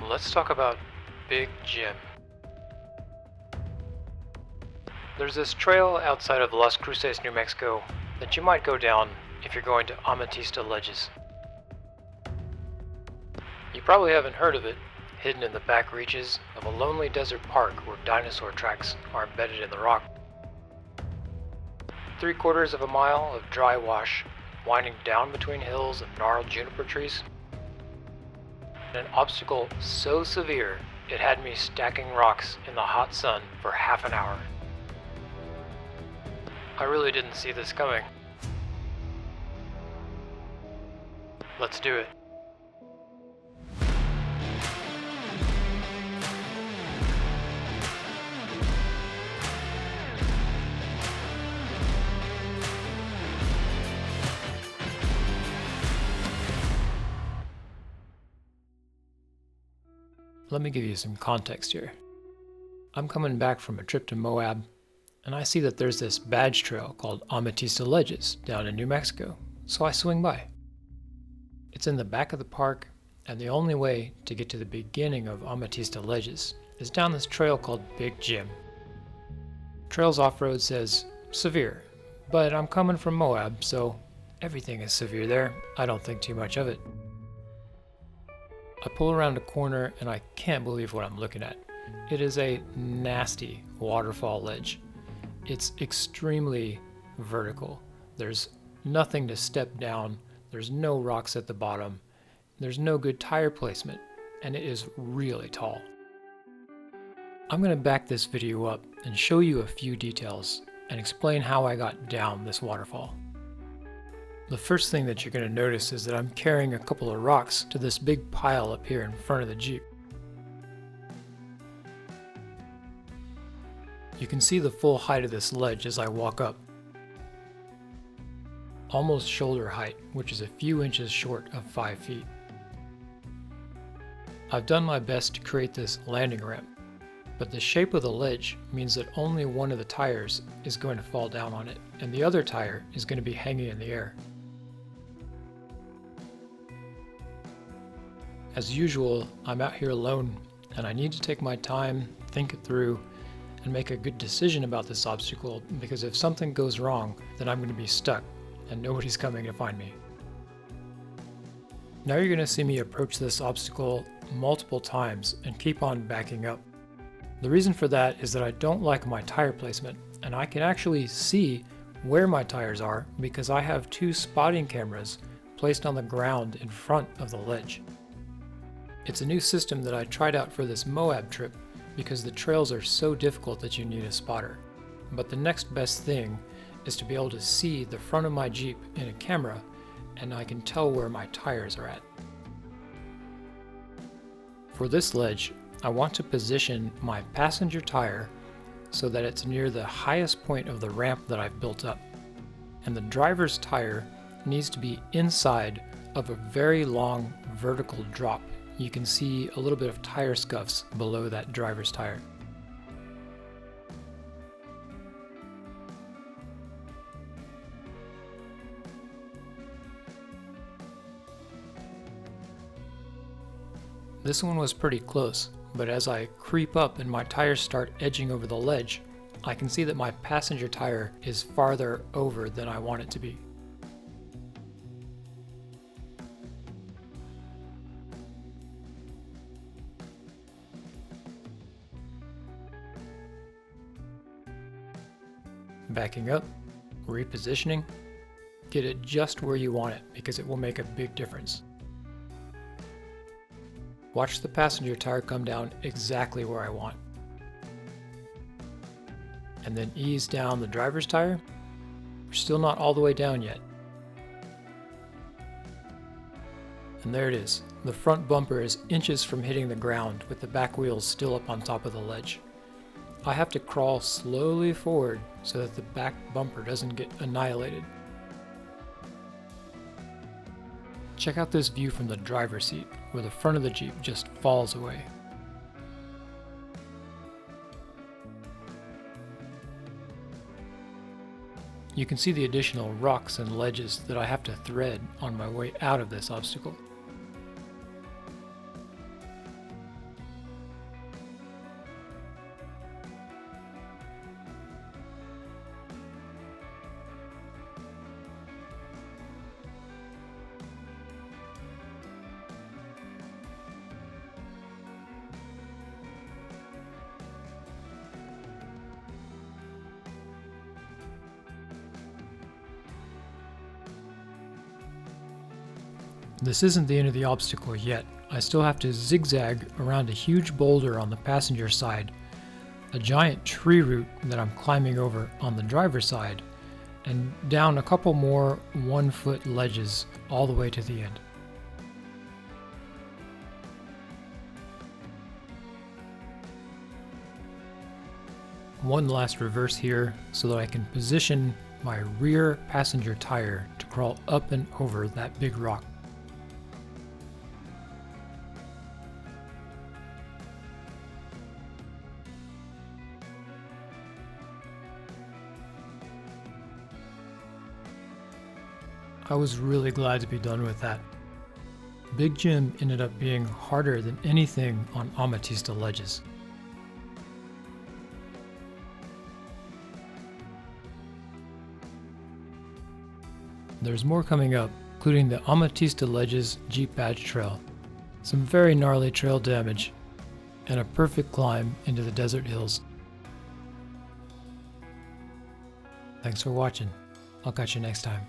Let's talk about Big Jim. There's this trail outside of Las Cruces, New Mexico that you might go down if you're going to Amatista Ledges. You probably haven't heard of it, hidden in the back reaches of a lonely desert park where dinosaur tracks are embedded in the rock. 3/4 of a mile of dry wash winding down between hills of gnarled juniper trees. An obstacle so severe it had me stacking rocks in the hot sun for half an hour. I really didn't see this coming. Let's do it. Let me give you some context here. I'm coming back from a trip to Moab, and I see that there's this badge trail called Amatista Ledges down in New Mexico, so I swing by. It's in the back of the park, and the only way to get to the beginning of Amatista Ledges is down this trail called Big Jim. Trails Offroad says severe, but I'm coming from Moab, so everything is severe there. I don't think too much of it. I pull around a corner and I can't believe what I'm looking at. It is a nasty waterfall ledge. It's extremely vertical. There's nothing to step down. There's no rocks at the bottom. There's no good tire placement, and it is really tall. I'm going to back this video up and show you a few details and explain how I got down this waterfall. The first thing that you're going to notice is that I'm carrying a couple of rocks to this big pile up here in front of the Jeep. You can see the full height of this ledge as I walk up. Almost shoulder height, which is a few inches short of 5 feet. I've done my best to create this landing ramp, but the shape of the ledge means that only one of the tires is going to fall down on it, and the other tire is going to be hanging in the air. As usual, I'm out here alone, and I need to take my time, think it through, and make a good decision about this obstacle, because if something goes wrong, then I'm going to be stuck, and nobody's coming to find me. Now you're going to see me approach this obstacle multiple times and keep on backing up. The reason for that is that I don't like my tire placement, and I can actually see where my tires are because I have 2 spotting cameras placed on the ground in front of the ledge. It's a new system that I tried out for this Moab trip because the trails are so difficult that you need a spotter. But the next best thing is to be able to see the front of my Jeep in a camera, and I can tell where my tires are at. For this ledge, I want to position my passenger tire so that it's near the highest point of the ramp that I've built up. And the driver's tire needs to be inside of a very long vertical drop. You can see a little bit of tire scuffs below that driver's tire. This one was pretty close, but as I creep up and my tires start edging over the ledge, I can see that my passenger tire is farther over than I want it to be. Backing up, repositioning, get it just where you want it because it will make a big difference. Watch the passenger tire come down exactly where I want. And then ease down the driver's tire. We're still not all the way down yet. And there it is. The front bumper is inches from hitting the ground with the back wheels still up on top of the ledge. I have to crawl slowly forward so that the back bumper doesn't get annihilated. Check out this view from the driver's seat, where the front of the Jeep just falls away. You can see the additional rocks and ledges that I have to thread on my way out of this obstacle. This isn't the end of the obstacle yet. I still have to zigzag around a huge boulder on the passenger side, a giant tree root that I'm climbing over on the driver's side, and down a couple more 1-foot ledges all the way to the end. One last reverse here so that I can position my rear passenger tire to crawl up and over that big rock. I was really glad to be done with that. Big Jim ended up being harder than anything on Amatista Ledges. There's more coming up, including the Amatista Ledges Jeep Badge Trail, some very gnarly trail damage, and a perfect climb into the desert hills. Thanks for watching. I'll catch you next time.